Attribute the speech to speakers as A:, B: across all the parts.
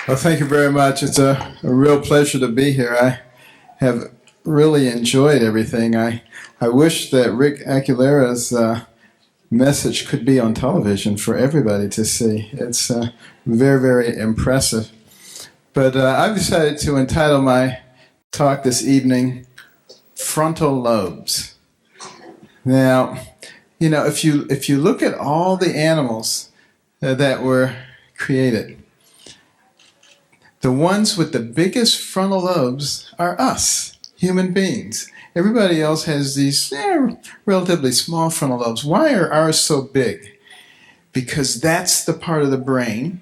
A: Well, thank you very much. It's a real pleasure to be here. I have really enjoyed everything. I wish that Rick Aguilera's message could be on television for everybody to see. It's very, very impressive. But I've decided to entitle my talk this evening, Frontal Lobes. Now, if you look at all the animals that were created, the ones with the biggest frontal lobes are us, human beings. Everybody else has these relatively small frontal lobes. Why are ours so big? Because that's the part of the brain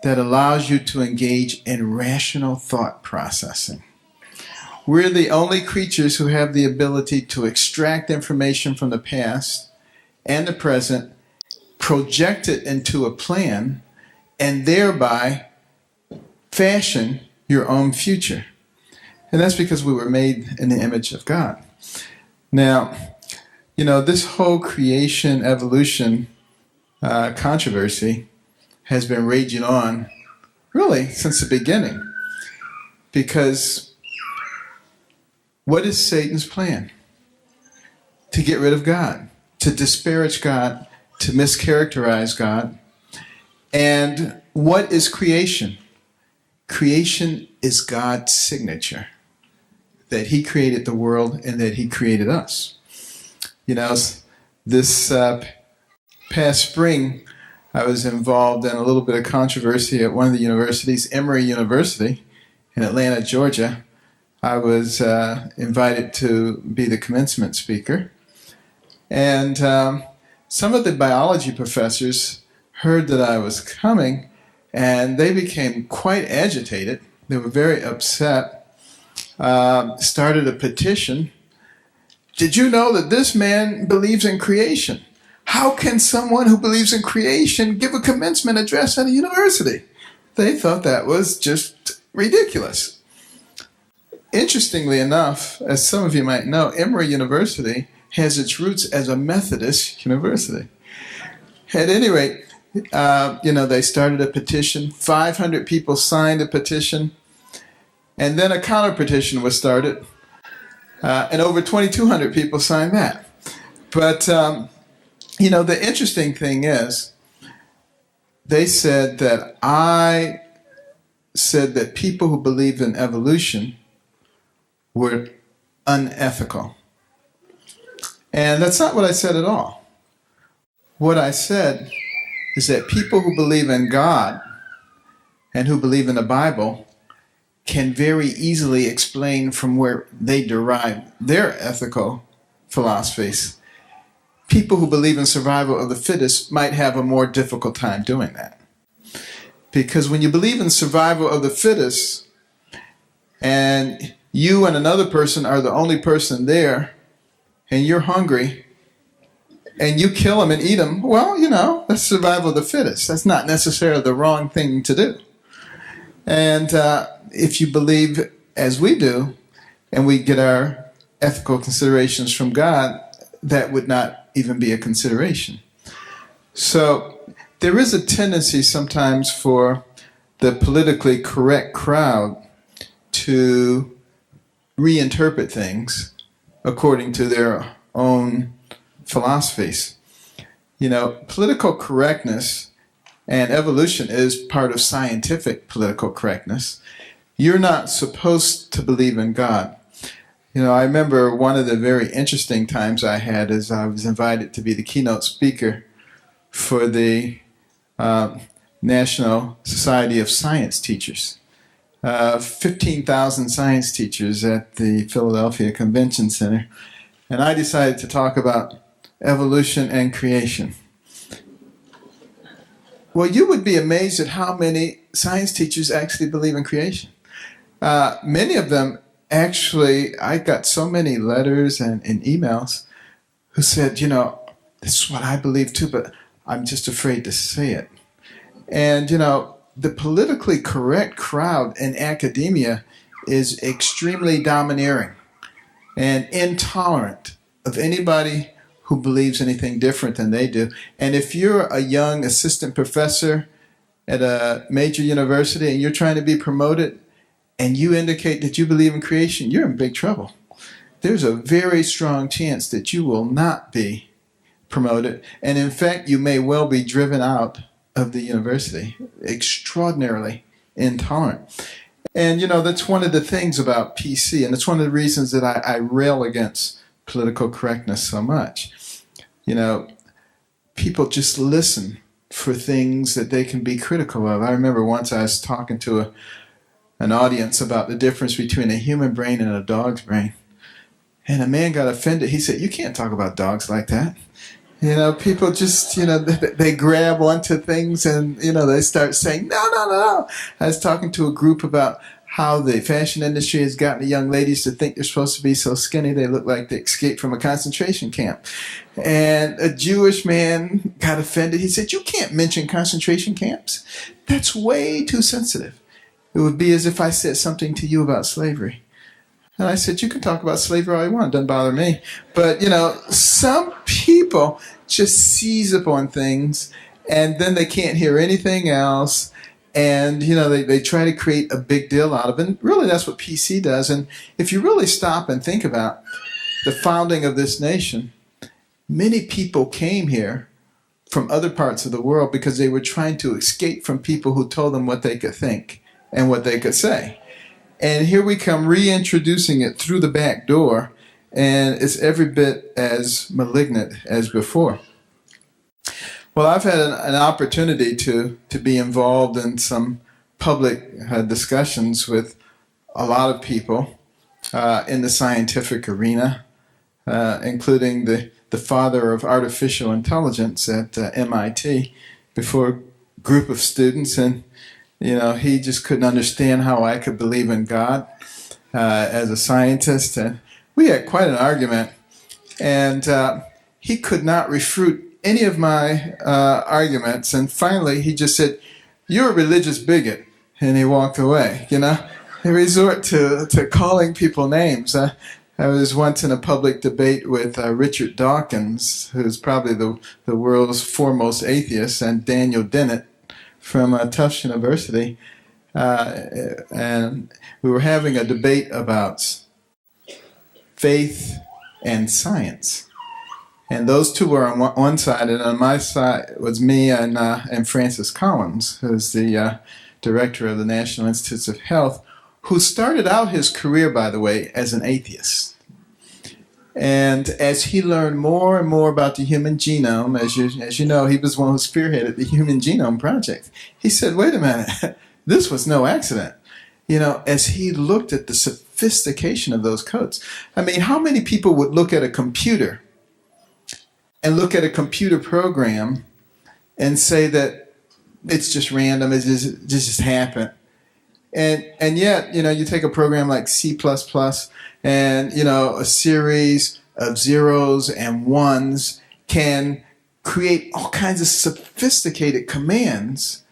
A: that allows you to engage in rational thought processing. We're the only creatures who have the ability to extract information from the past and the present, project it into a plan, and thereby fashion your own future. And that's because we were made in the image of God. Now, this whole creation evolution controversy has been raging on really since the beginning. Because what is Satan's plan? To get rid of God, to disparage God, to mischaracterize God. And what is creation? Creation is God's signature, that He created the world and that He created us. This past spring, I was involved in a little bit of controversy at one of the universities, Emory University in Atlanta, Georgia. I was invited to be the commencement speaker. And some of the biology professors heard that I was coming, and they became quite agitated. They were very upset. Started a petition. Did you know that this man believes in creation? How can someone who believes in creation give a commencement address at a university? They thought that was just ridiculous. Interestingly enough, as some of you might know, Emory University has its roots as a Methodist university. At any rate, they started a petition. 500 people signed a petition. And then a counter petition was started. And over 2,200 people signed that. But, the interesting thing is, they said that I said that people who believed in evolution were unethical. And that's not what I said at all. What I said is that people who believe in God and who believe in the Bible can very easily explain from where they derive their ethical philosophies. People who believe in survival of the fittest might have a more difficult time doing that. Because when you believe in survival of the fittest, and you and another person are the only person there, and you're hungry, and you kill them and eat them, well, that's survival of the fittest. That's not necessarily the wrong thing to do. And if you believe as we do, and we get our ethical considerations from God, that would not even be a consideration. So there is a tendency sometimes for the politically correct crowd to reinterpret things according to their own philosophies. Political correctness and evolution is part of scientific political correctness. You're not supposed to believe in God. I remember one of the very interesting times I had is I was invited to be the keynote speaker for the National Society of Science Teachers. 15,000 science teachers at the Philadelphia Convention Center. And I decided to talk about evolution and creation. Well, you would be amazed at how many science teachers actually believe in creation. Many of them actually, I got so many letters and emails who said, this is what I believe too, but I'm just afraid to say it. And, the politically correct crowd in academia is extremely domineering and intolerant of anybody who believes anything different than they do. And if you're a young assistant professor at a major university and you're trying to be promoted and you indicate that you believe in creation, you're in big trouble. There's a very strong chance that you will not be promoted. And in fact, you may well be driven out of the university. Extraordinarily intolerant. And, that's one of the things about PC, and it's one of the reasons that I rail against political correctness so much. People just listen for things that they can be critical of. I remember once I was talking to an audience about the difference between a human brain and a dog's brain. And a man got offended. He said, "You can't talk about dogs like that." People just, they grab onto things and, they start saying, no. I was talking to a group about how the fashion industry has gotten the young ladies to think they're supposed to be so skinny they look like they escaped from a concentration camp. And a Jewish man got offended. He said, "You can't mention concentration camps. That's way too sensitive. It would be as if I said something to you about slavery." And I said, "You can talk about slavery all you want. It doesn't bother me." But, some people just seize upon things and then they can't hear anything else. And, they try to create a big deal out of it. And really, that's what PC does. And if you really stop and think about the founding of this nation, many people came here from other parts of the world because they were trying to escape from people who told them what they could think and what they could say. And here we come reintroducing it through the back door, and it's every bit as malignant as before. Well, I've had an opportunity to be involved in some public discussions with a lot of people in the scientific arena, including the father of artificial intelligence at MIT, before a group of students. And, he just couldn't understand how I could believe in God as a scientist. And we had quite an argument. And he could not refute any of my arguments. And finally, he just said, "You're a religious bigot." And he walked away. They resort to calling people names. I was once in a public debate with Richard Dawkins, who's probably the world's foremost atheist, and Daniel Dennett from Tufts University. And we were having a debate about faith and science. And those two were on one side, and on my side was me and Francis Collins, who's the director of the National Institutes of Health, who started out his career, by the way, as an atheist. And as he learned more and more about the human genome, as you know, he was one who spearheaded the Human Genome Project. He said, "Wait a minute, this was no accident." As he looked at the sophistication of those codes. I mean, how many people would look at a computer and look at a computer program and say that it's just random, it just happened? And yet, you take a program like C++ and, a series of zeros and ones can create all kinds of sophisticated commands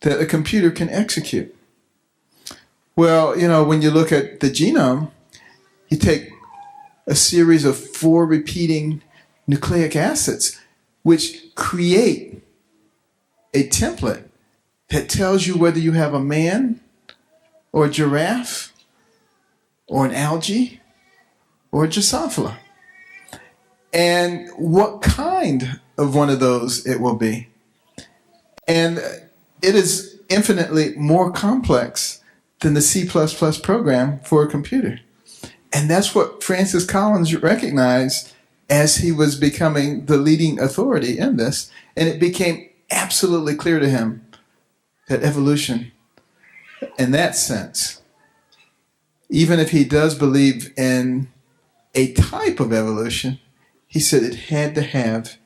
A: that a computer can execute. Well, when you look at the genome, you take a series of 4 repeating nucleic acids, which create a template that tells you whether you have a man or a giraffe or an algae or a Drosophila, and what kind of one of those it will be. And it is infinitely more complex than the C++ program for a computer. And that's what Francis Collins recognized as he was becoming the leading authority in this. And it became absolutely clear to him that evolution, in that sense, even if he does believe in a type of evolution, he said it had to have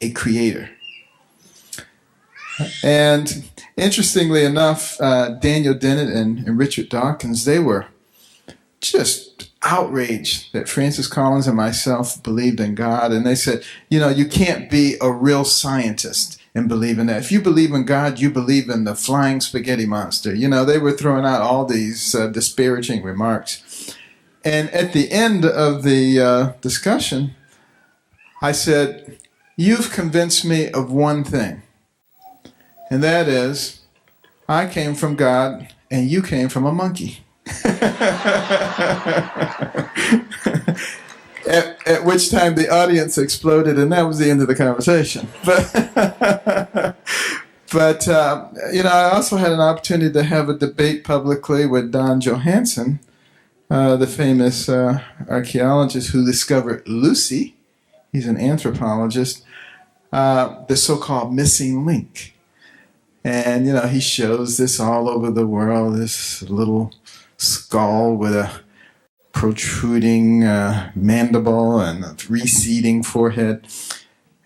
A: a creator. And interestingly enough, Daniel Dennett and Richard Dawkins, they were just outraged that Francis Collins and myself believed in God. And they said, you can't be a real scientist and believe in that. If you believe in God, you believe in the flying spaghetti monster. They were throwing out all these disparaging remarks. And at the end of the discussion, I said, "You've convinced me of one thing, And that is, I came from God and you came from a monkey. At which time the audience exploded, and that was the end of the conversation. But I also had an opportunity to have a debate publicly with Don Johanson, the famous archaeologist who discovered Lucy. He's an anthropologist, the so-called missing link. And, he shows this all over the world, this little skull with a protruding mandible and a receding forehead.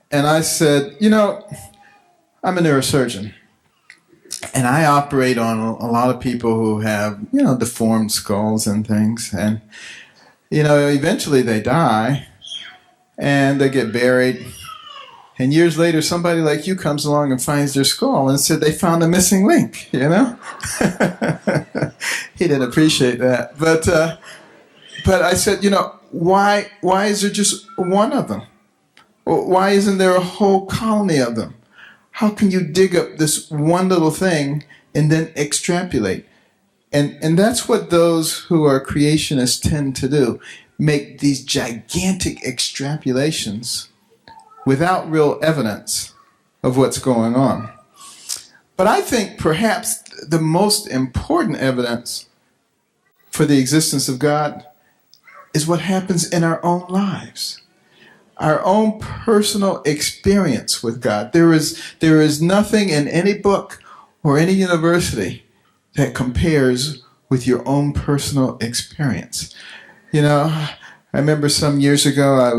A: And I said, I'm a neurosurgeon. And I operate on a lot of people who have, deformed skulls and things. And, eventually they die and they get buried. And years later, somebody like you comes along and finds their skull and said they found a missing link, He didn't appreciate that. But I said, why is there just one of them? Why isn't there a whole colony of them? How can you dig up this one little thing and then extrapolate? And that's what those who are creationists tend to do, make these gigantic extrapolations without real evidence of what's going on. But I think perhaps the most important evidence for the existence of God is what happens in our own lives. Our own personal experience with God. There is nothing in any book or any university that compares with your own personal experience. I remember some years ago I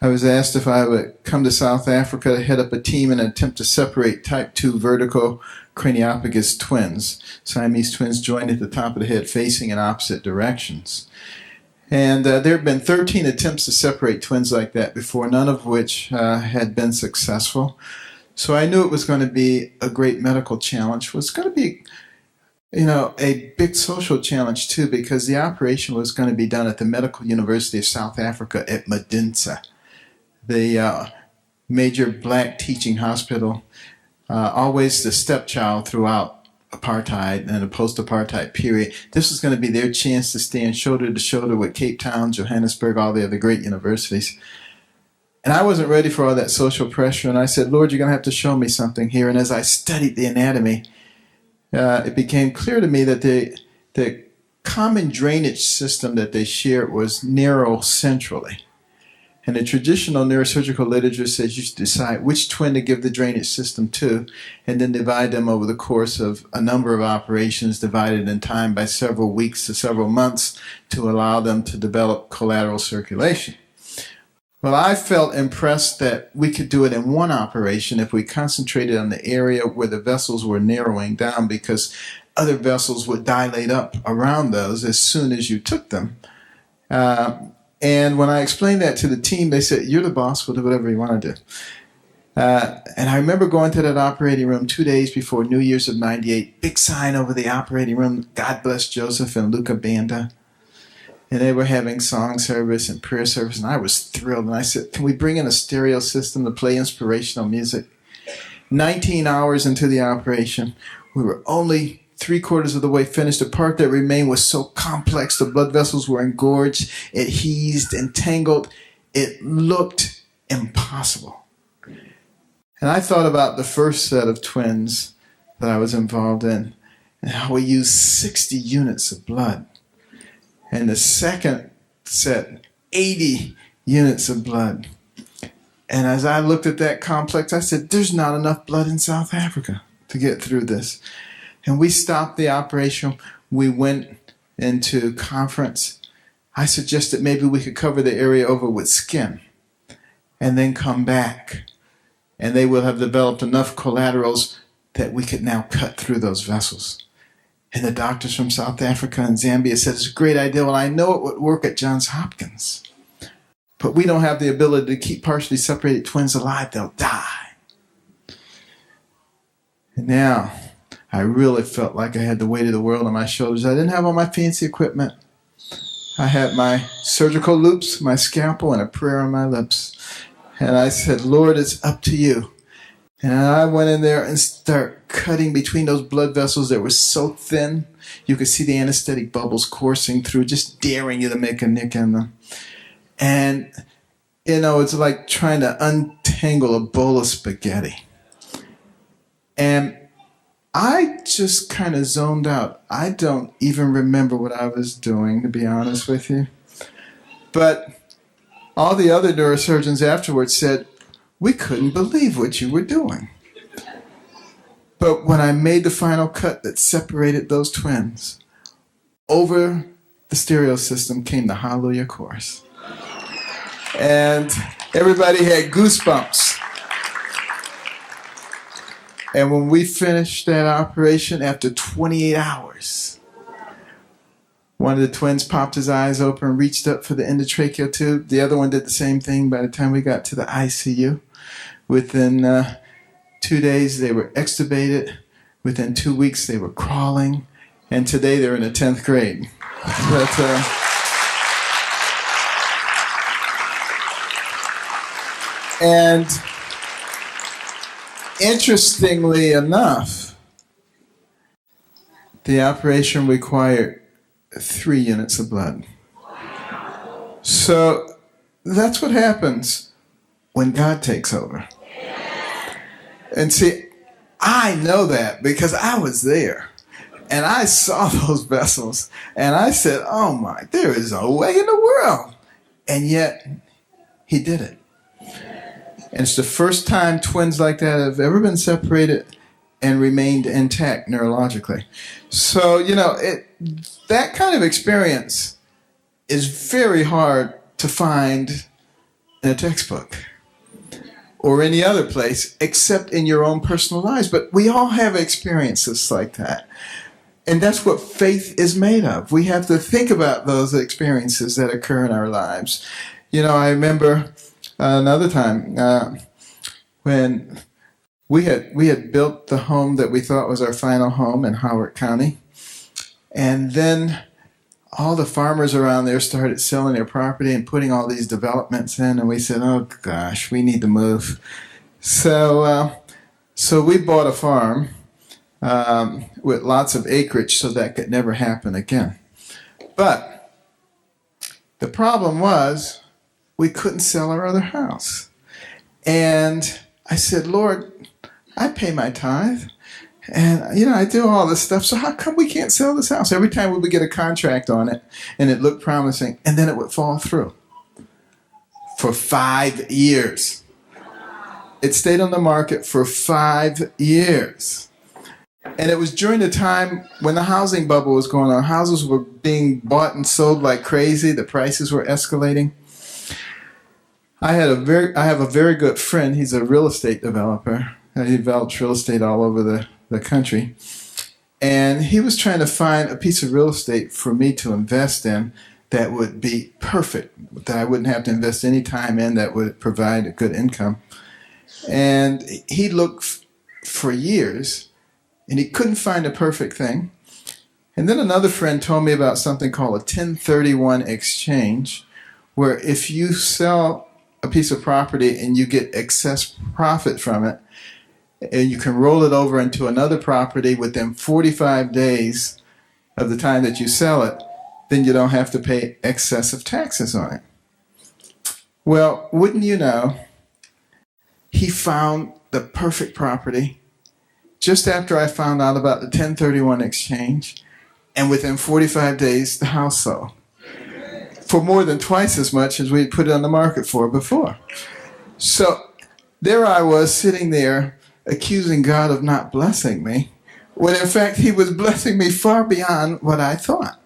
A: was asked if I would come to South Africa to head up a team in an attempt to separate type 2 vertical craniopagus twins. Siamese twins joined at the top of the head facing in opposite directions. And there had been 13 attempts to separate twins like that before, none of which had been successful. So I knew it was going to be a great medical challenge. It was going to be, a big social challenge too, because the operation was going to be done at the Medical University of South Africa at Medusa, the major black teaching hospital, always the stepchild throughout apartheid and the post-apartheid period. This was going to be their chance to stand shoulder to shoulder with Cape Town, Johannesburg, all the other great universities. And I wasn't ready for all that social pressure, and I said, Lord, you're going to have to show me something here. And as I studied the anatomy, it became clear to me that the common drainage system that they shared was narrow centrally. And the traditional neurosurgical literature says you should decide which twin to give the drainage system to, and then divide them over the course of a number of operations, divided in time by several weeks to several months, to allow them to develop collateral circulation. Well, I felt impressed that we could do it in one operation if we concentrated on the area where the vessels were narrowing down, because other vessels would dilate up around those as soon as you took them. And when I explained that to the team, they said, you're the boss, we'll do whatever you want to do. And I remember going to that operating room 2 days before New Year's of '98, big sign over the operating room, God bless Joseph and Luca Banda. And they were having song service and prayer service, and I was thrilled. And I said, can we bring in a stereo system to play inspirational music? 19 hours into the operation, we were only 3/4 of the way finished. The part that remained was so complex. The blood vessels were engorged, adhesed, entangled. It looked impossible. And I thought about the first set of twins that I was involved in, and how we used 60 units of blood. And the second set, 80 units of blood. And as I looked at that complex, I said, there's not enough blood in South Africa to get through this. And we stopped the operation. We went into conference. I suggested maybe we could cover the area over with skin and then come back. And they will have developed enough collaterals that we could now cut through those vessels. And the doctors from South Africa and Zambia said, it's a great idea. Well, I know it would work at Johns Hopkins, but we don't have the ability to keep partially separated twins alive. They'll die. And now I really felt like I had the weight of the world on my shoulders. I didn't have all my fancy equipment. I had my surgical loops, my scalpel, and a prayer on my lips. And I said, Lord, it's up to you. And I went in there and started cutting between those blood vessels that were so thin, you could see the anesthetic bubbles coursing through, just daring you to make a nick in them. And, it's like trying to untangle a bowl of spaghetti. And I just kind of zoned out. I don't even remember what I was doing, to be honest with you. But all the other neurosurgeons afterwards said, we couldn't believe what you were doing. But when I made the final cut that separated those twins, over the stereo system came the Hallelujah Chorus. And everybody had goosebumps. And when we finished that operation, after 28 hours, one of the twins popped his eyes open and reached up for the endotracheal tube. The other one did the same thing. By the time we got to the ICU, within 2 days they were extubated. Within 2 weeks they were crawling. And today they're in the 10th grade. And interestingly enough, the operation required 3 units of blood. So that's what happens when God takes over. And see, I know that because I was there. And I saw those vessels. And I said, oh my, there is no way in the world. And yet, he did it. And it's the first time twins like that have ever been separated and remained intact neurologically. So, that kind of experience is very hard to find in a textbook or any other place except in your own personal lives. But we all have experiences like that. And that's what faith is made of. We have to think about those experiences that occur in our lives. I remember another time when we had built the home that we thought was our final home in Howard County. And then all the farmers around there started selling their property and putting all these developments in. And we said, oh, gosh, we need to move. So we bought a farm with lots of acreage so that could never happen again. But the problem was we couldn't sell our other house. And I said, Lord, I pay my tithe. And, I do all this stuff. So how come we can't sell this house? Every time we would get a contract on it and it looked promising, and then it would fall through. For 5 years. It stayed on the market for 5 years. And it was during the time when the housing bubble was going on. Houses were being bought and sold like crazy. The prices were escalating. I have a very good friend. He's a real estate developer. He develops real estate all over the country. And he was trying to find a piece of real estate for me to invest in that would be perfect, that I wouldn't have to invest any time in, that would provide a good income. And he looked for years, and he couldn't find a perfect thing. And then another friend told me about something called a 1031 exchange, where if you sell a piece of property and you get excess profit from it, and you can roll it over into another property within 45 days of the time that you sell it, then you don't have to pay excessive taxes on it. Well, wouldn't you know, he found the perfect property just after I found out about the 1031 exchange, and within 45 days, the house sold for more than twice as much as we put it on the market for before. So there I was sitting there accusing God of not blessing me, when in fact he was blessing me far beyond what I thought.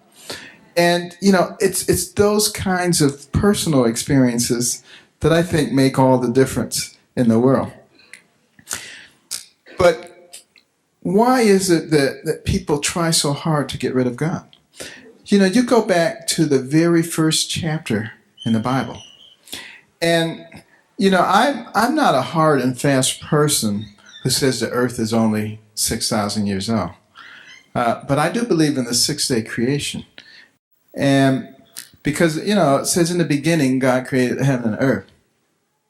A: And, it's those kinds of personal experiences that I think make all the difference in the world. But why is it that people try so hard to get rid of God? You go back to the very first chapter in the Bible. And, I'm not a hard and fast person who says the earth is only 6,000 years old. But I do believe in the six-day creation. And because, it says in the beginning, God created heaven and earth.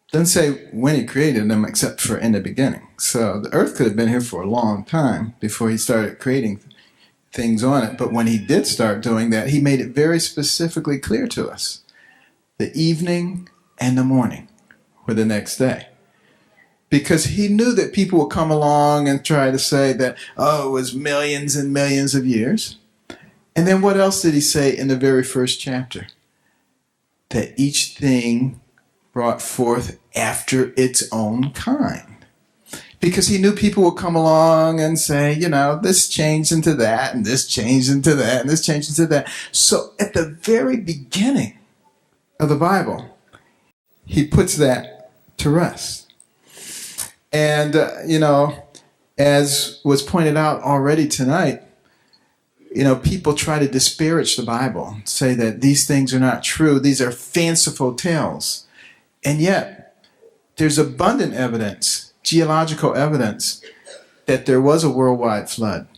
A: It doesn't say when he created them except for in the beginning. So the earth could have been here for a long time before he started creating things on it. But when he did start doing that, he made it very specifically clear to us. The evening and the morning were the next day. Because he knew that people would come along and try to say that, oh, it was millions and millions of years. And then what else did he say in the very first chapter? That each thing brought forth after its own kind. Because he knew people would come along and say, you know, this changed into that, and this changed into that, and this changed into that. So at the very beginning of the Bible, he puts that to rest. And, you know, as was pointed out already tonight, you know, people try to disparage the Bible, say that these things are not true, these are fanciful tales. And yet, there's abundant evidence, geological evidence, that there was a worldwide flood.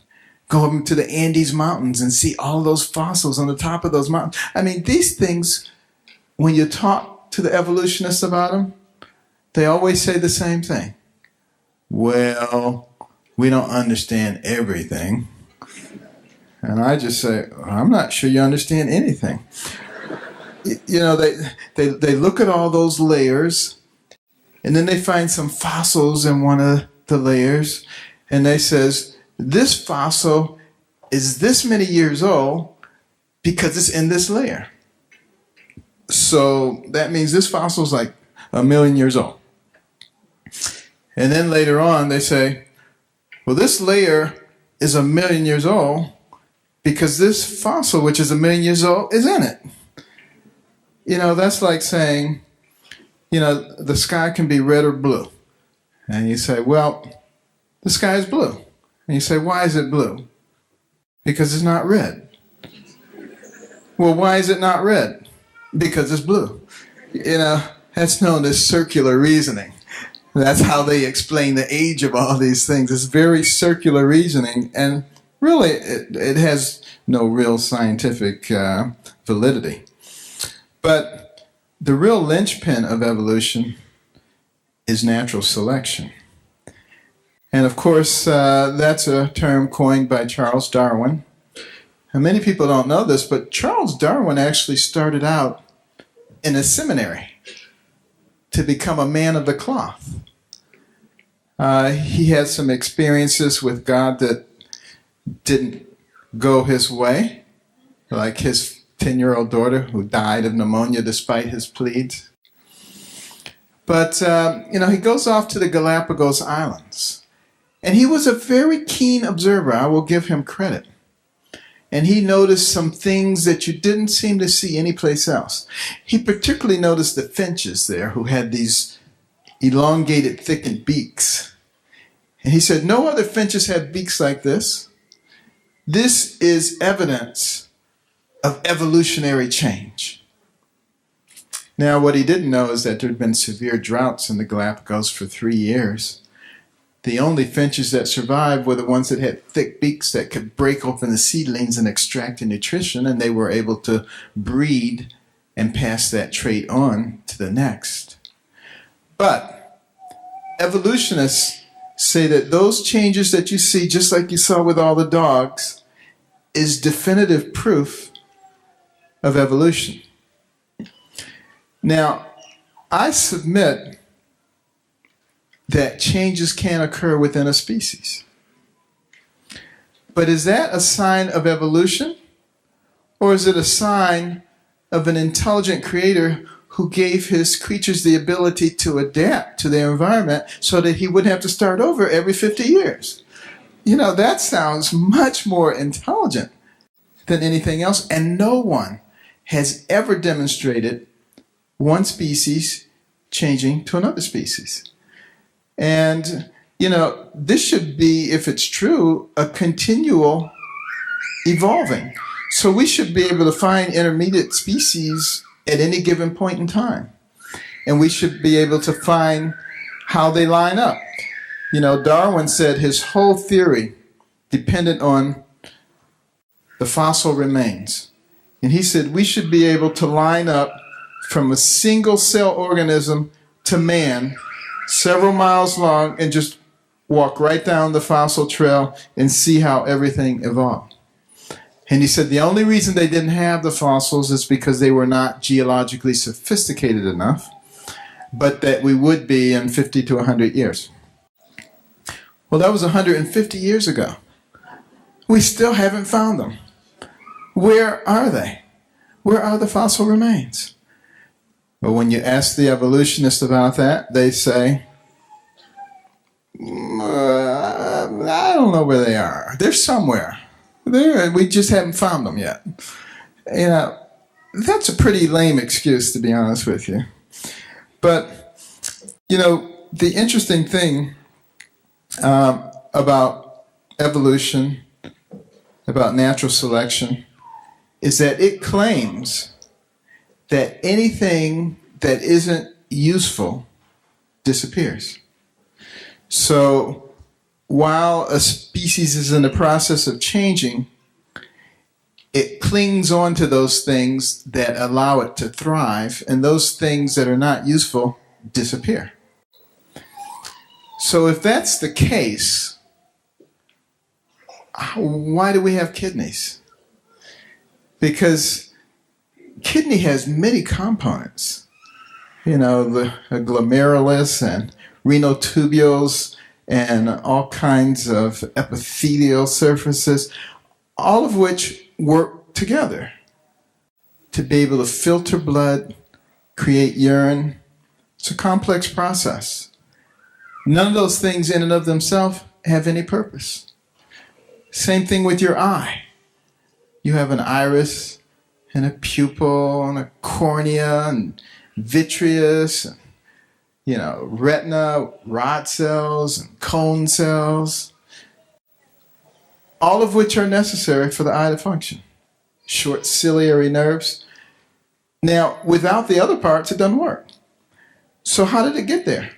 A: Go up to the Andes Mountains and see all those fossils on the top of those mountains. I mean, these things, when you talk to the evolutionists about them, they always say the same thing. Well, we don't understand everything. And I just say, I'm not sure you understand anything. You know, they look at all those layers, and then they find some fossils in one of the layers, and they says, this fossil is this many years old because it's in this layer. So that means this fossil is like 1 million years old. And then later on, they say, well, this layer is 1 million years old because this fossil, which is 1 million years old, is in it. You know, that's like saying, you know, the sky can be red or blue. And you say, well, the sky is blue. And you say, why is it blue? Because it's not red. Well, why is it not red? Because it's blue. You know, that's known as circular reasoning. That's how they explain the age of all these things. It's very circular reasoning, and really it has no real scientific validity. But the real linchpin of evolution is natural selection. And of course, that's a term coined by Charles Darwin. And many people don't know this, but Charles Darwin actually started out in a seminary to become a man of the cloth. He had some experiences with God that didn't go his way, like his 10-year-old daughter who died of pneumonia despite his pleas. But, you know, he goes off to the Galapagos Islands. And he was a very keen observer. I will give him credit. And he noticed some things that you didn't seem to see anyplace else. He particularly noticed the finches there who had these elongated, thickened beaks. And he said, no other finches have beaks like this. This is evidence of evolutionary change. Now, what he didn't know is that there had been severe droughts in the Galapagos for 3 years. The only finches that survived were the ones that had thick beaks that could break open the seedlings and extract the nutrition, and they were able to breed and pass that trait on to the next. But evolutionists say that those changes that you see, just like you saw with all the dogs, is definitive proof of evolution. Now, I submit that changes can occur within a species. But is that a sign of evolution? Or is it a sign of an intelligent creator who gave his creatures the ability to adapt to their environment so that he wouldn't have to start over every 50 years? You know, that sounds much more intelligent than anything else. And no one has ever demonstrated one species changing to another species. And, you know, this should be, if it's true, a continual evolving. So we should be able to find intermediate species at any given point in time. And we should be able to find how they line up. You know, Darwin said his whole theory depended on the fossil remains. And he said we should be able to line up from a single cell organism to man, several miles long, and just walk right down the fossil trail and see how everything evolved. And he said the only reason they didn't have the fossils is because they were not geologically sophisticated enough, but that we would be in 50 to 100 years. Well, that was 150 years ago. We still haven't found them. Where are they? Where are the fossil remains? But when you ask the evolutionists about that, they say, I don't know where they are. They're somewhere. We just haven't found them yet. You know, that's a pretty lame excuse, to be honest with you. But, you know, the interesting thing about evolution, about natural selection, is that it claims that anything that isn't useful disappears. So while a species is in the process of changing, it clings on to those things that allow it to thrive, and those things that are not useful disappear. So if that's the case, why do we have kidneys? Because kidney has many components. You know, the glomerulus and renal tubules and all kinds of epithelial surfaces, all of which work together to be able to filter blood, create urine. It's a complex process. None of those things in and of themselves have any purpose. Same thing with your eye. You have an iris and a pupil and a cornea and vitreous, and, you know, retina, rod cells, and cone cells, all of which are necessary for the eye to function. Short ciliary nerves. Now, without the other parts, it doesn't work. So how did it get there?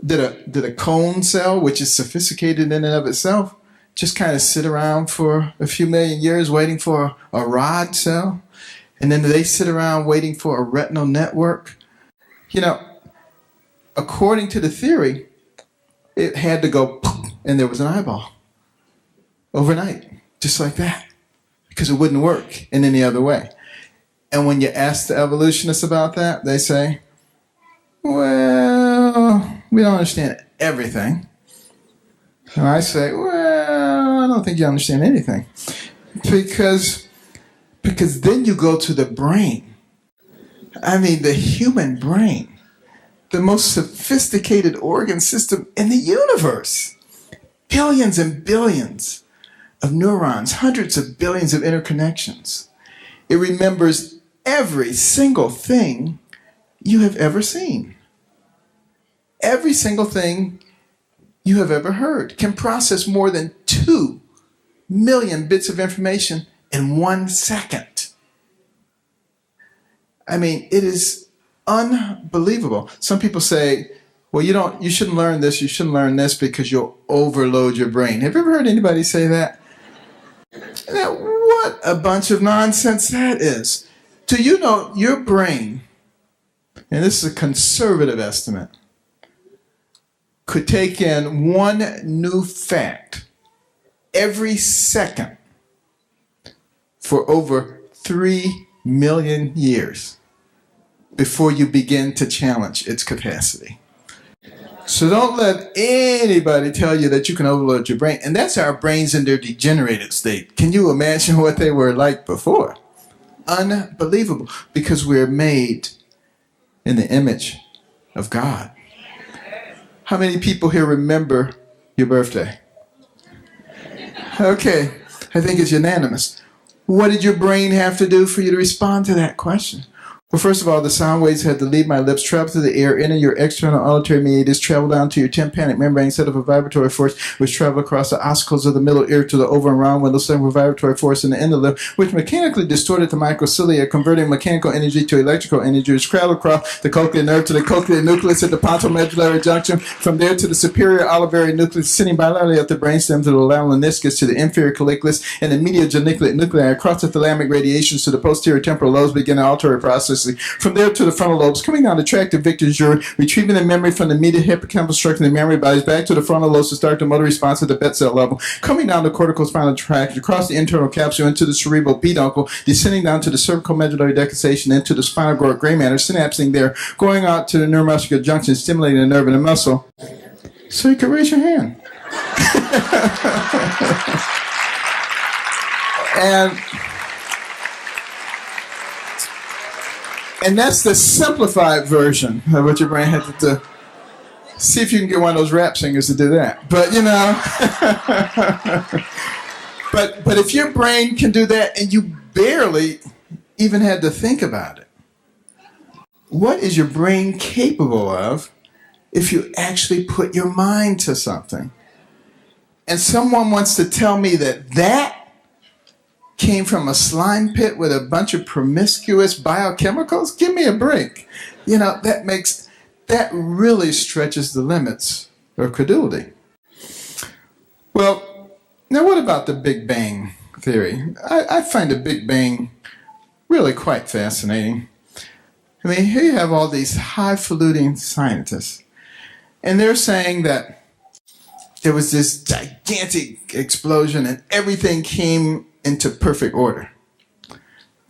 A: Did a cone cell, which is sophisticated in and of itself, just kind of sit around for a few million years waiting for a rod cell? And then they sit around waiting for a retinal network? You know, according to the theory, it had to go poof, and there was an eyeball overnight, just like that, because it wouldn't work in any other way. And when you ask the evolutionists about that, they say, well, we don't understand everything. And I say, well, I don't think you understand anything. Because then you go to the brain. I mean, the human brain, the most sophisticated organ system in the universe. Billions and billions of neurons, hundreds of billions of interconnections. It remembers every single thing you have ever seen. Every single thing you have ever heard can process more than 2 million bits of information in 1 second. I mean, it is unbelievable. Some people say, well, you shouldn't learn this, you shouldn't learn this because you'll overload your brain. Have you ever heard anybody say that? Now, what a bunch of nonsense that is. Do you know your brain, and this is a conservative estimate, could take in one new fact every second for over 3 million years before you begin to challenge its capacity. So don't let anybody tell you that you can overload your brain. And that's our brains in their degenerated state. Can you imagine what they were like before? Unbelievable. Because we're made in the image of God. How many people here remember your birthday? Okay, I think it's unanimous. What did your brain have to do for you to respond to that question? Well, first of all, the sound waves had to leave my lips, travel through the air, enter your external auditory meatus, travel down to your tympanic membrane, set up a vibratory force, which travel across the ossicles of the middle ear to the over and round window, setting a vibratory force in the inner lip, which mechanically distorted the microcilia, converting mechanical energy to electrical energy, which traveled across the cochlear nerve to the cochlear nucleus at the pontomedullary junction, from there to the superior olivary nucleus, sitting bilaterally at the brainstem to the laminiskis, to the inferior colliculus, and the medial geniculate nuclei, across the thalamic radiations to the posterior temporal lobes, beginning the auditory process, processing. From there to the frontal lobes, coming down to tractive victor jury, retrieving the memory from the medial hippocampal structure and the memory bodies back to the frontal lobes to start the motor response at the bet cell level, coming down the cortical spinal tract, across the internal capsule into the cerebral peduncle, descending down to the cervical medullary decussation, into the spinal chord gray matter, synapsing there, going out to the neuromuscular junction, stimulating the nerve and the muscle. So you can raise your hand. And that's the simplified version of what your brain had to do. See if you can get one of those rap singers to do that. But, you know, but if your brain can do that and you barely even had to think about it, what is your brain capable of if you actually put your mind to something? And someone wants to tell me that that came from a slime pit with a bunch of promiscuous biochemicals? Give me a break. You know, that really stretches the limits of credulity. Well, now what about the Big Bang theory? I find the Big Bang really quite fascinating. I mean, here you have all these highfalutin scientists, and they're saying that there was this gigantic explosion and everything came into perfect order.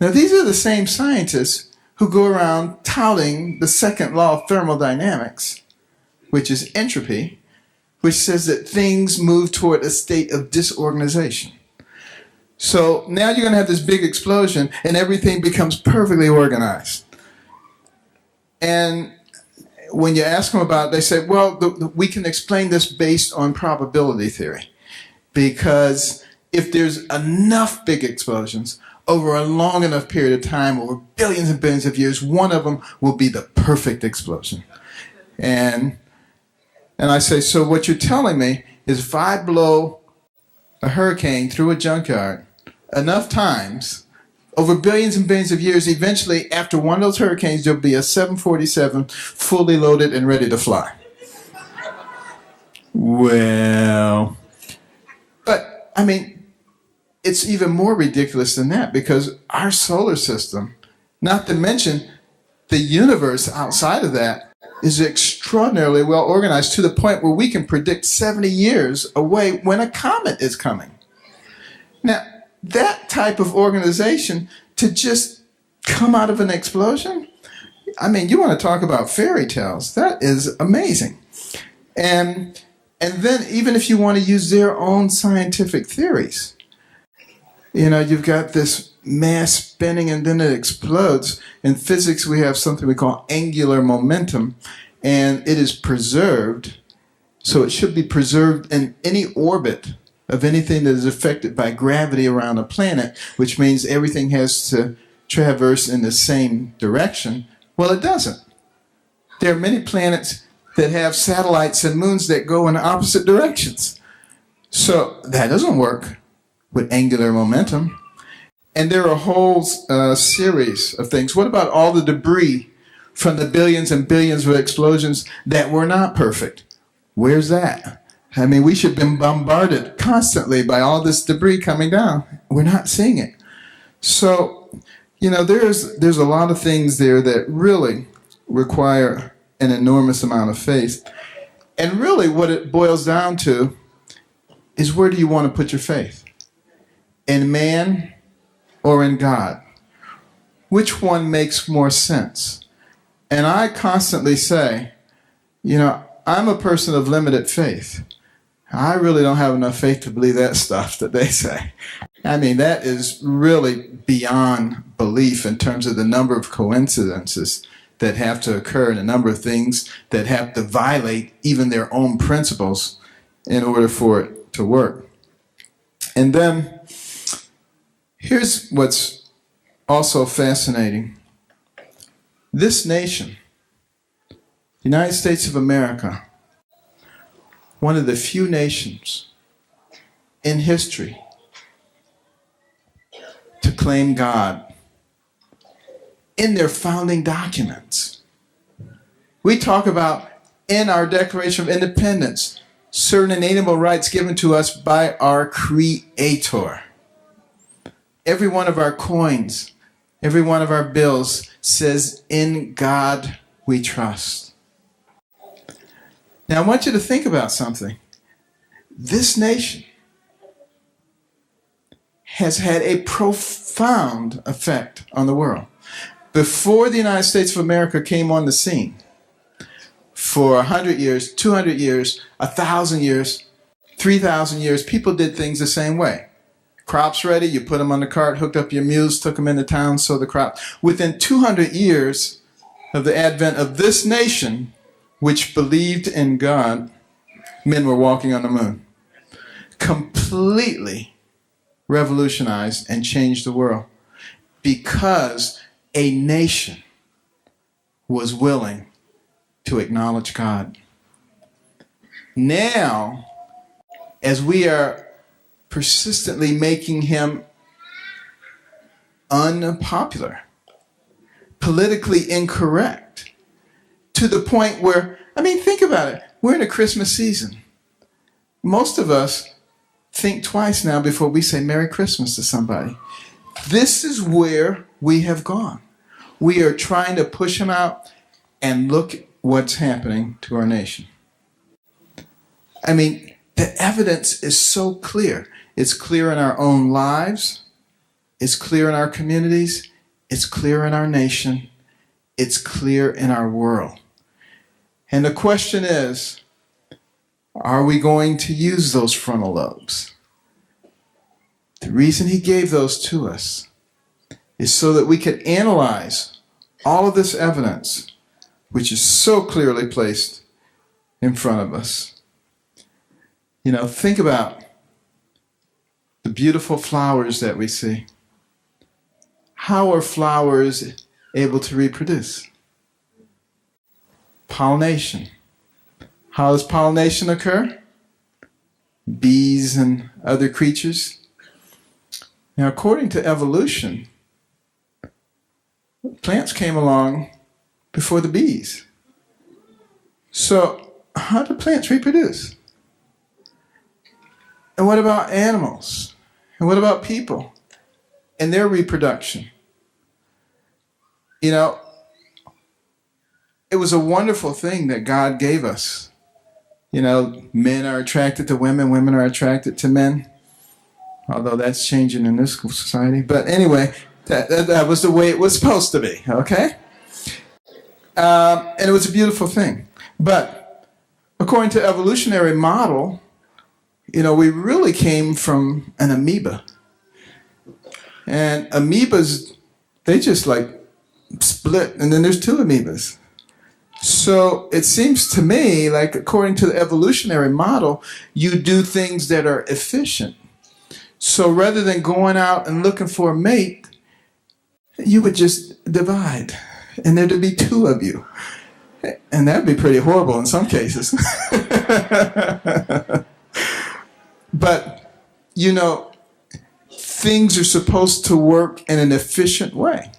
A: Now, these are the same scientists who go around touting the second law of thermodynamics, which is entropy, which says that things move toward a state of disorganization. So now you're going to have this big explosion and everything becomes perfectly organized. And when you ask them about it, they say, well, we can explain this based on probability theory, because if there's enough big explosions over a long enough period of time, over billions and billions of years, one of them will be the perfect explosion. And I say, so what you're telling me is if I blow a hurricane through a junkyard enough times, over billions and billions of years, eventually after one of those hurricanes, there'll be a 747 fully loaded and ready to fly. Well, but I mean, it's even more ridiculous than that, because our solar system, not to mention the universe outside of that, is extraordinarily well organized to the point where we can predict 70 years away when a comet is coming. Now, that type of organization to just come out of an explosion, I mean, you want to talk about fairy tales. That is amazing. And then even if you want to use their own scientific theories, you know, you've got this mass spinning and then it explodes. In physics, we have something we call angular momentum, and it is preserved. So it should be preserved in any orbit of anything that is affected by gravity around a planet, which means everything has to traverse in the same direction. Well, it doesn't. There are many planets that have satellites and moons that go in opposite directions. So that doesn't work with angular momentum. And there are a whole series of things. What about all the debris from the billions and billions of explosions that were not perfect? Where's that? I mean, we should have been bombarded constantly by all this debris coming down. We're not seeing it. So, you know, there's a lot of things there that really require an enormous amount of faith. And really what it boils down to is, where do you want to put your faith? In man or in God? Which one makes more sense? And I constantly say, you know, I'm a person of limited faith. I really don't have enough faith to believe that stuff that they say. I mean, that is really beyond belief in terms of the number of coincidences that have to occur and the number of things that have to violate even their own principles in order for it to work. And then here's what's also fascinating. This nation, the United States of America, one of the few nations in history to claim God in their founding documents. We talk about in our Declaration of Independence, certain inalienable rights given to us by our Creator. Every one of our coins Every one of our bills says, "In God we trust." Now I want you to think about something. This nation has had a profound effect on the world. Before the United States of America came on the scene, for 100 years, 200 years, 1,000 years, 3,000 years, people did things the same way. Crops ready, you put them on the cart, hooked up your mules, took them into town, sowed the crop. Within 200 years of the advent of this nation, which believed in God, men were walking on the moon. Completely revolutionized and changed the world because a nation was willing to acknowledge God. Now, as we are persistently making him unpopular, politically incorrect, to the point where, think about it. We're in a Christmas season. Most of us think twice now before we say Merry Christmas to somebody. This is where we have gone. We are trying to push him out, and look at what's happening to our nation. The evidence is so clear. It's clear in our own lives. It's clear in our communities. It's clear in our nation. It's clear in our world. And the question is, are we going to use those frontal lobes? The reason he gave those to us is so that we could analyze all of this evidence, which is so clearly placed in front of us. Think about the beautiful flowers that we see. How are flowers able to reproduce? Pollination. How does pollination occur? Bees and other creatures. Now, according to evolution, plants came along before the bees. So, how do plants reproduce? And what about animals? And what about people and their reproduction? It was a wonderful thing that God gave us. Men are attracted to women, women are attracted to men. Although that's changing in this society. But anyway, that was the way it was supposed to be, okay? And it was a beautiful thing. But according to evolutionary model, we really came from an amoeba. And amoebas, they just split, and then there's two amoebas. So it seems to me like according to the evolutionary model, you do things that are efficient. So rather than going out and looking for a mate, you would just divide, and there'd be two of you. And that'd be pretty horrible in some cases. But, things are supposed to work in an efficient way.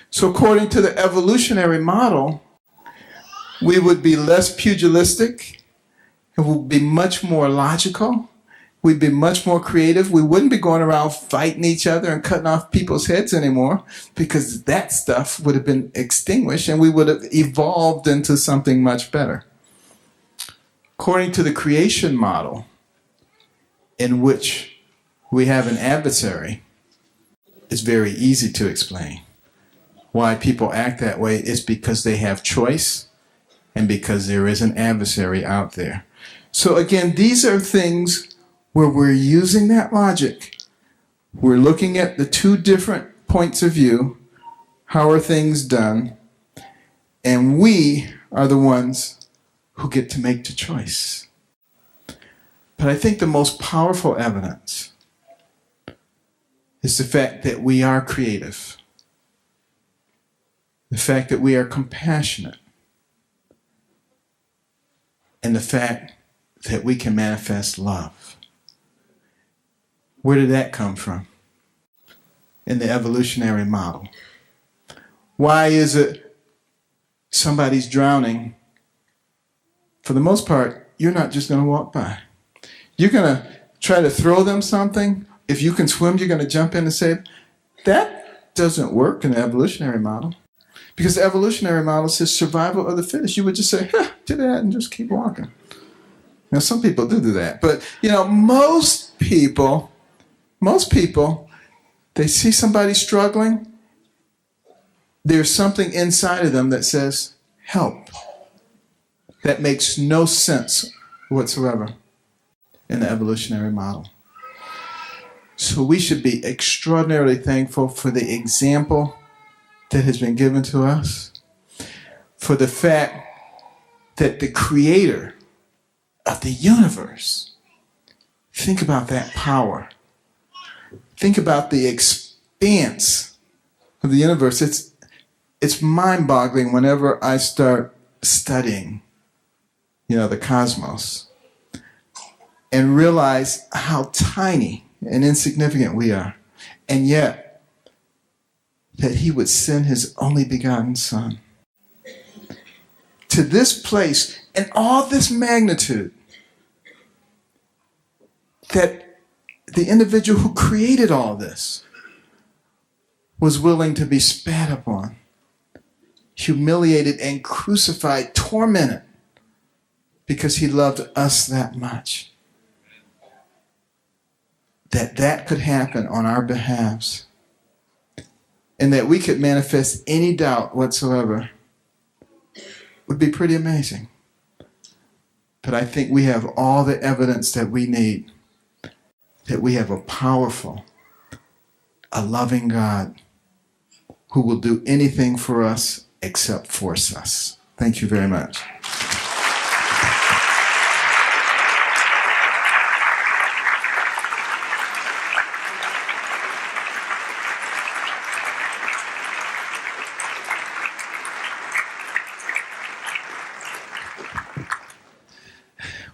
A: So according to the evolutionary model, we would be less pugilistic, and we'd be much more logical. We'd be much more creative. We wouldn't be going around fighting each other and cutting off people's heads anymore, because that stuff would have been extinguished and we would have evolved into something much better. According to the creation model, in which we have an adversary, it's very easy to explain. Why people act that way is because they have choice and because there is an adversary out there. So again, these are things where we're using that logic. We're looking at the two different points of view. How are things done? And we are the ones who get to make the choice. But I think the most powerful evidence is the fact that we are creative. The fact that we are compassionate. And the fact that we can manifest love. Where did that come from? In the evolutionary model. Why is it somebody's drowning? For the most part, you're not just going to walk by. You're going to try to throw them something. If you can swim, you're going to jump in and save. That doesn't work in the evolutionary model. Because the evolutionary model says survival of the fittest. You would just say, do that and just keep walking. Now, some people do that. But, most people, they see somebody struggling, there's something inside of them that says, help. That makes no sense whatsoever in the evolutionary model. So we should be extraordinarily thankful for the example that has been given to us, for the fact that the creator of the universe, think about that power. Think about the expanse of the universe. It's mind-boggling whenever I start studying, the cosmos, and realize how tiny and insignificant we are. And yet, that he would send his only begotten Son to this place and all this magnitude, that the individual who created all this was willing to be spat upon, humiliated and crucified, tormented, because he loved us that much. That could happen on our behalves, and that we could manifest any doubt whatsoever would be pretty amazing. But I think we have all the evidence that we need, that we have a powerful, a loving God who will do anything for us except force us. Thank you very much.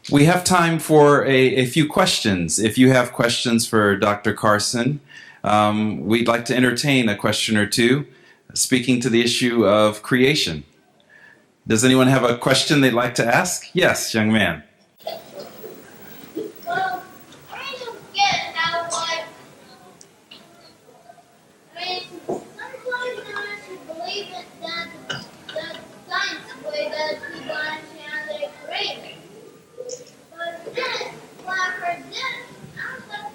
B: We have time for a few questions. If you have questions for Dr. Carson, we'd like to entertain a question or two speaking to the issue of creation. Does anyone have a question they'd like to ask? Yes, young man.
C: Well, I don't get how, sometimes I should believe it that science way that people understand they created. But then, when I heard this, I was like,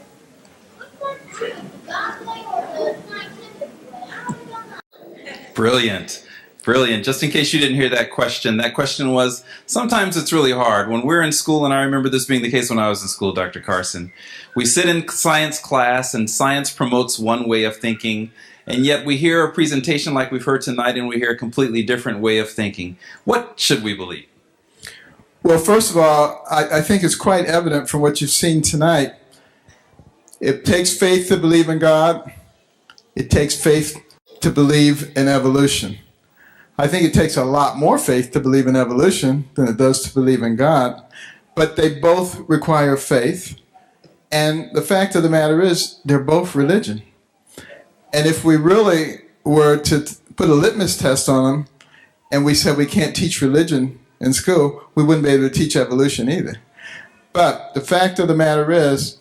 C: what's that true? The God way or the scientific way? I don't know.
B: Brilliant. Brilliant. Just in case you didn't hear that question was, sometimes it's really hard. When we're in school, and I remember this being the case when I was in school, Dr. Carson, we sit in science class and science promotes one way of thinking, and yet we hear a presentation like we've heard tonight and we hear a completely different way of thinking. What should we believe?
A: Well, first of all, I think it's quite evident from what you've seen tonight. It takes faith to believe in God. It takes faith to believe in evolution. I think it takes a lot more faith to believe in evolution than it does to believe in God. But they both require faith. And the fact of the matter is, they're both religion. And if we really were to put a litmus test on them, and we said we can't teach religion in school, we wouldn't be able to teach evolution either. But the fact of the matter is,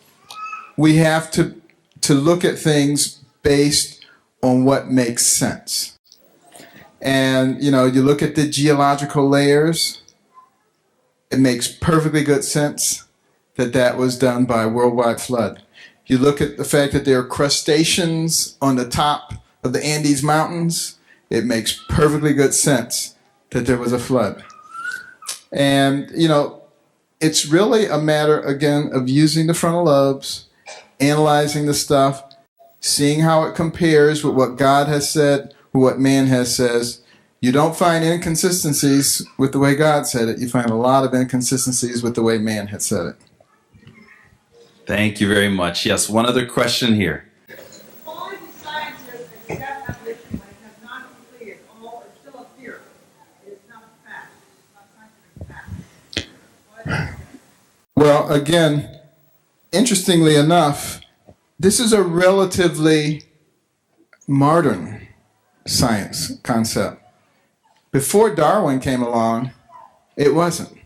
A: we have to look at things based on what makes sense. And, you look at the geological layers, it makes perfectly good sense that was done by a worldwide flood. You look at the fact that there are crustaceans on the top of the Andes Mountains, it makes perfectly good sense that there was a flood. And, it's really a matter, again, of using the frontal lobes, analyzing the stuff, seeing how it compares with what God has said, with what man has says. You don't find inconsistencies with the way God said it. You find a lot of inconsistencies with the way man had said it.
B: Thank you very much. Yes, one other question here.
D: All the scientists accept evolution when it has not completed. All is still a theory. It is not a fact. It's not scientific fact.
A: Well, again, interestingly enough, this is a relatively modern science concept. Before Darwin came along, it wasn't.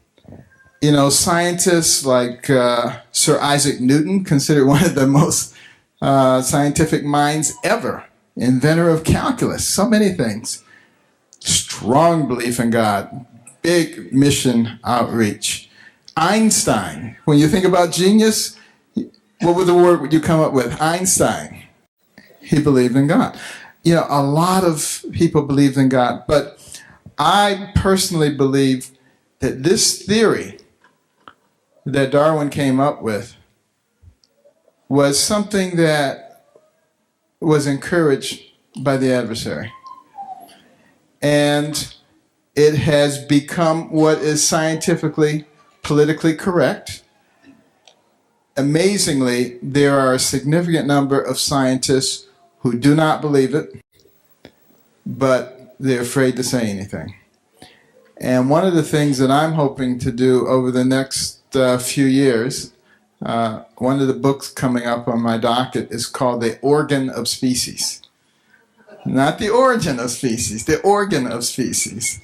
A: Scientists like Sir Isaac Newton, considered one of the most scientific minds ever, inventor of calculus, so many things. Strong belief in God, big mission outreach. Einstein, when you think about genius, what would the word would you come up with? Einstein. He believed in God. You know, a lot of people believed in God, but I personally believe that this theory that Darwin came up with was something that was encouraged by the adversary. And it has become what is scientifically, politically correct. Amazingly, there are a significant number of scientists who do not believe it, but they're afraid to say anything. And one of the things that I'm hoping to do over the next few years, one of the books coming up on my docket is called The Organ of Species. Not the origin of species, the organ of species.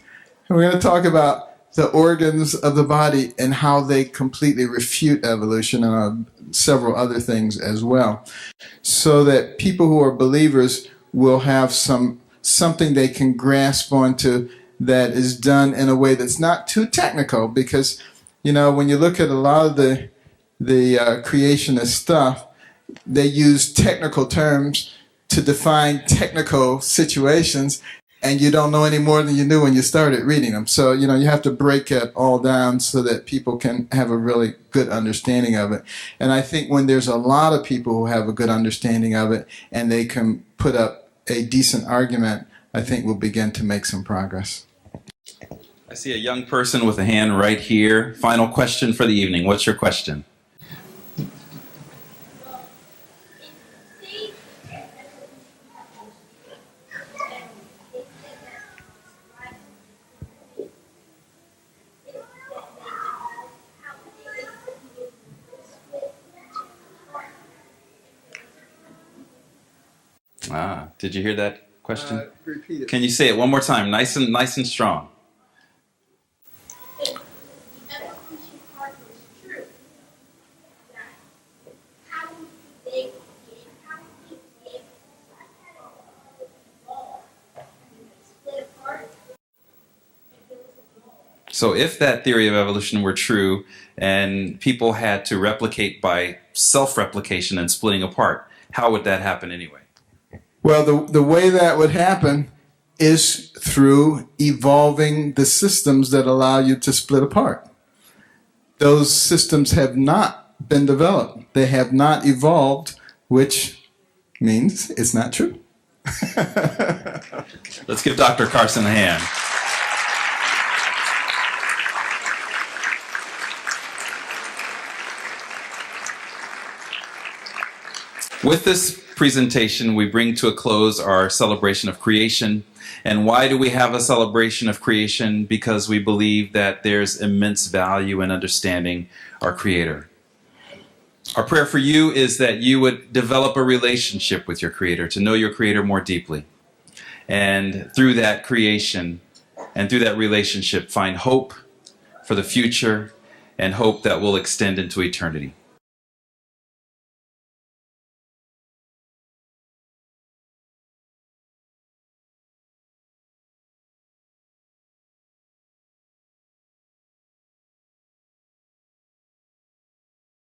A: And we're going to talk about the organs of the body and how they completely refute evolution and several other things as well. So that people who are believers will have something they can grasp onto that is done in a way that's not too technical, because, you know, when you look at a lot of the creationist stuff, they use technical terms to define technical situations, and you don't know any more than you knew when you started reading them. So, you know, you have to break it all down so that people can have a really good understanding of it. And I think when there's a lot of people who have a good understanding of it and they can put up a decent argument, I think we'll begin to make some progress.
B: I see a young person with a hand right here. Final question for the evening. What's your question? Did you hear that question?
A: Repeat it.
B: Can you say it one more time, nice and strong?
C: If the evolution part was true, then how would they be able to evolve? Split apart?
B: So if that theory of evolution were true and people had to replicate by self-replication and splitting apart, how would that happen anyway?
A: Well, the way that would happen is through evolving the systems that allow you to split apart. Those systems have not been developed. They have not evolved, which means it's not true.
B: Let's give Dr. Carson a hand. With this presentation, we bring to a close our celebration of creation. And why do we have a celebration of creation? Because we believe that there's immense value in understanding our Creator. Our prayer for you is that you would develop a relationship with your Creator, to know your Creator more deeply. And through that creation and through that relationship, find hope for the future and hope that will extend into eternity.